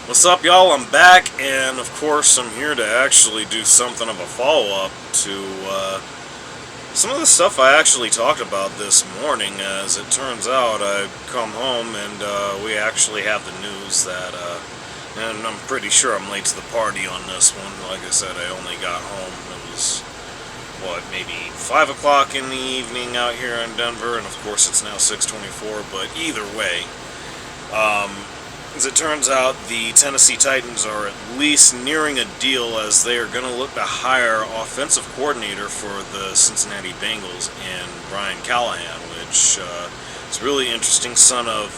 What's up, y'all? I'm back, and of course, I'm here to actually do something of a follow-up to some of the stuff I actually talked about this morning. As it turns out, I come home and we actually have the news that, and I'm pretty sure I'm late to the party on this one. Like I said, I only got home. It was, maybe 5 o'clock in the evening out here in Denver, and of course, it's now 6:24. But either way, as it turns out, the Tennessee Titans are at least nearing a deal, as they are going to look to hire offensive coordinator for the Cincinnati Bengals in Brian Callahan, which is really interesting, son of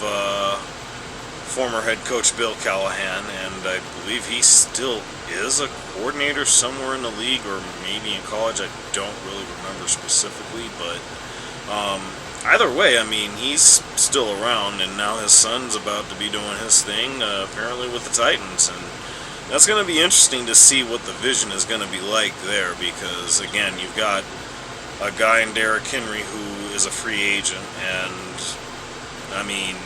former head coach Bill Callahan, and I believe he still is a coordinator somewhere in the league, or maybe in college. I don't really remember specifically, but either way, I mean, he's still around, and now his son's about to be doing his thing, apparently with the Titans, and that's going to be interesting to see what the vision is going to be like there, because, again, you've got a guy in Derrick Henry who is a free agent, and, I mean,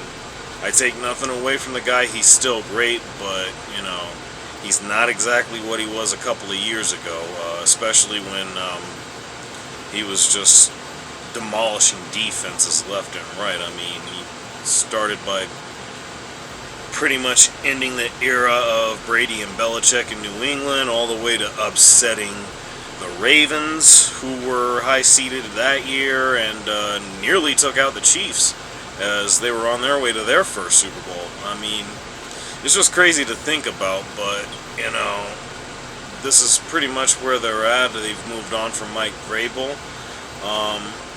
I take nothing away from the guy. He's still great, but, you know, he's not exactly what he was a couple of years ago, especially when he was just demolishing defenses left and right. I mean, he started by pretty much ending the era of Brady and Belichick in New England, all the way to upsetting the Ravens, who were high-seeded that year, and nearly took out the Chiefs as they were on their way to their first Super Bowl. I mean, it's just crazy to think about, but, you know, this is pretty much where they're at. They've moved on from Mike Vrabel.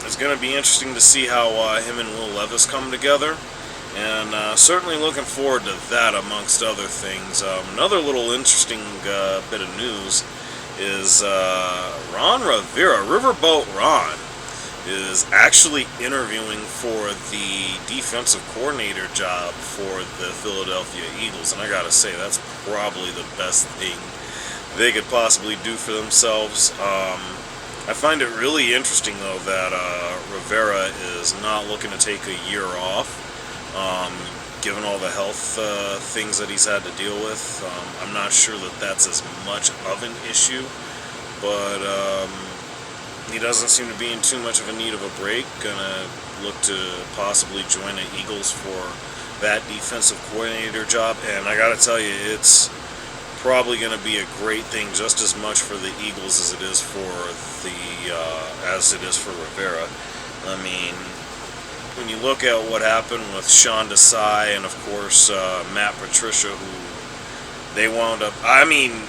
It's going to be interesting to see how him and Will Levis come together, and certainly looking forward to that, amongst other things. Another little interesting bit of news is Ron Rivera, Riverboat Ron, is actually interviewing for the defensive coordinator job for the Philadelphia Eagles, and I gotta say, that's probably the best thing they could possibly do for themselves. I find it really interesting, though, that Rivera is not looking to take a year off, given all the health things that he's had to deal with. I'm not sure that that's as much of an issue, but he doesn't seem to be in too much of a need of a break. Gonna look to possibly join the Eagles for that defensive coordinator job, and I gotta tell you, it's probably going to be a great thing, just as much for the Eagles as it is for Rivera. I mean, when you look at what happened with Sean Desai and, of course, Matt Patricia, who they wound up. I mean,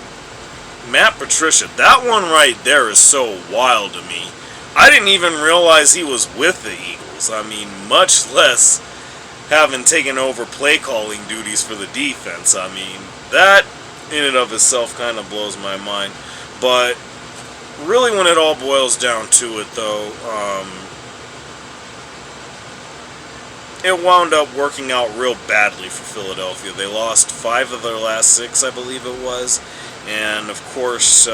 Matt Patricia, that one right there is so wild to me. I didn't even realize he was with the Eagles. I mean, much less having taken over play calling duties for the defense. I mean, that in and of itself kind of blows my mind. But really, when it all boils down to it, though, it wound up working out real badly for Philadelphia. They lost 5 of their last 6, I believe it was, and of course,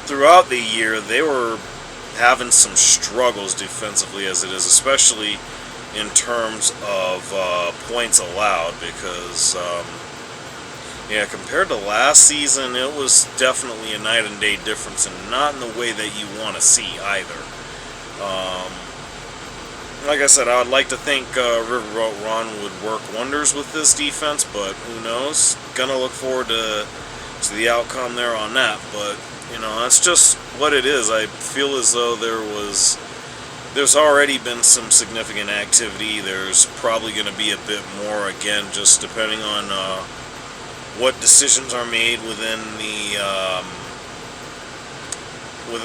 throughout the year, they were having some struggles defensively, as it is, especially in terms of points allowed, because yeah, compared to last season, it was definitely a night and day difference, and not in the way that you want to see either. Like I said, I would like to think Riverboat Ron would work wonders with this defense, but who knows? Gonna look forward to the outcome there on that. But, you know, that's just what it is. I feel as though there's already been some significant activity. There's probably going to be a bit more, again, just depending on what decisions are made within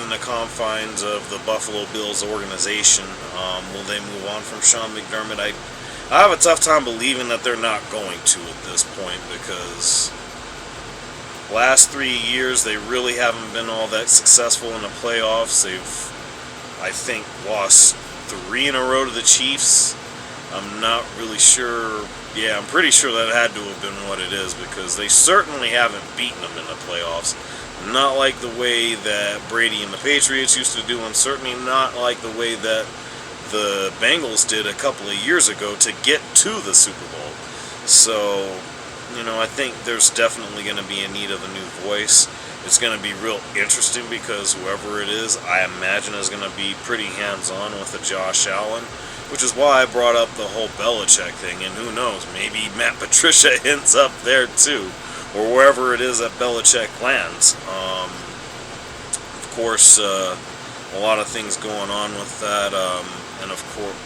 the confines of the Buffalo Bills organization. Will they move on from Sean McDermott? I have a tough time believing that they're not going to at this point, because last 3 years they really haven't been all that successful in the playoffs. They've, I think, lost 3 in a row to the Chiefs. I'm not really sure. Yeah, I'm pretty sure that had to have been what it is, because they certainly haven't beaten them in the playoffs. Not like the way that Brady and the Patriots used to do, and certainly not like the way that the Bengals did a couple of years ago to get to the Super Bowl. So, I think there's definitely going to be in need of a new voice. It's going to be real interesting because whoever it is, I imagine is going to be pretty hands-on with the Josh Allen, which is why I brought up the whole Belichick thing. And who knows, maybe Matt Patricia ends up there too, or wherever it is that Belichick lands. Of course, a lot of things going on with that, and of course,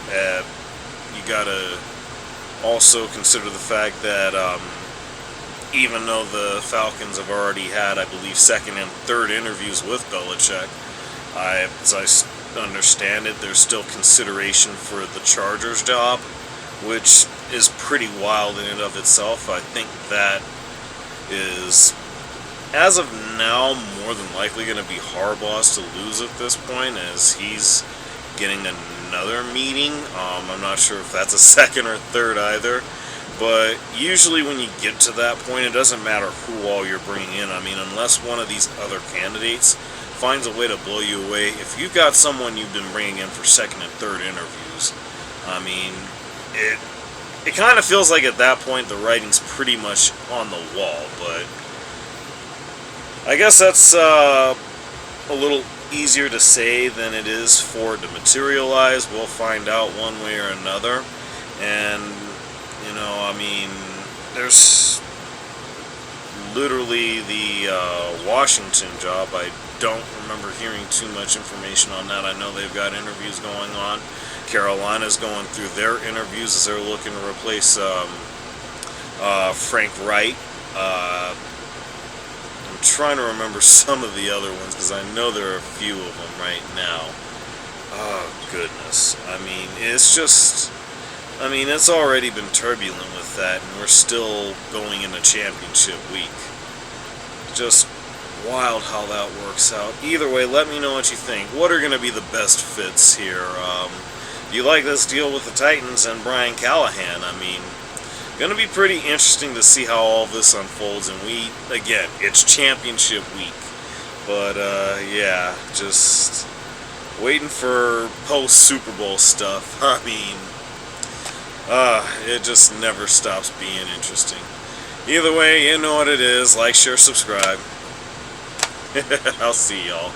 you gotta also consider the fact that even though the Falcons have already had, I believe, second and third interviews with Belichick, as I understand it, there's still consideration for the Chargers job, which is pretty wild in and of itself. I think that is, as of now, more than likely going to be Harbaugh's to lose at this point, as he's getting another meeting. I'm not sure if that's a second or third either. But usually when you get to that point, it doesn't matter who all you're bringing in. I mean, unless one of these other candidates finds a way to blow you away, if you've got someone you've been bringing in for second and third interviews, I mean, it kind of feels like at that point the writing's pretty much on the wall. But I guess that's a little easier to say than it is for it to materialize. We'll find out one way or another. And I mean, there's literally the Washington job. I don't remember hearing too much information on that. I know they've got interviews going on. Carolina's going through their interviews as they're looking to replace Frank Wright. I'm trying to remember some of the other ones because I know there are a few of them right now. Oh, goodness. I mean, it's already been turbulent with that, and we're still going into championship week. Just wild how that works out. Either way, let me know what you think. What are going to be the best fits here? Do you like this deal with the Titans and Brian Callahan? I mean, going to be pretty interesting to see how all this unfolds, and again, it's championship week. But, yeah, just waiting for post-Super Bowl stuff. I mean, it just never stops being interesting. Either way, you know what it is. Like, share, subscribe. I'll see y'all.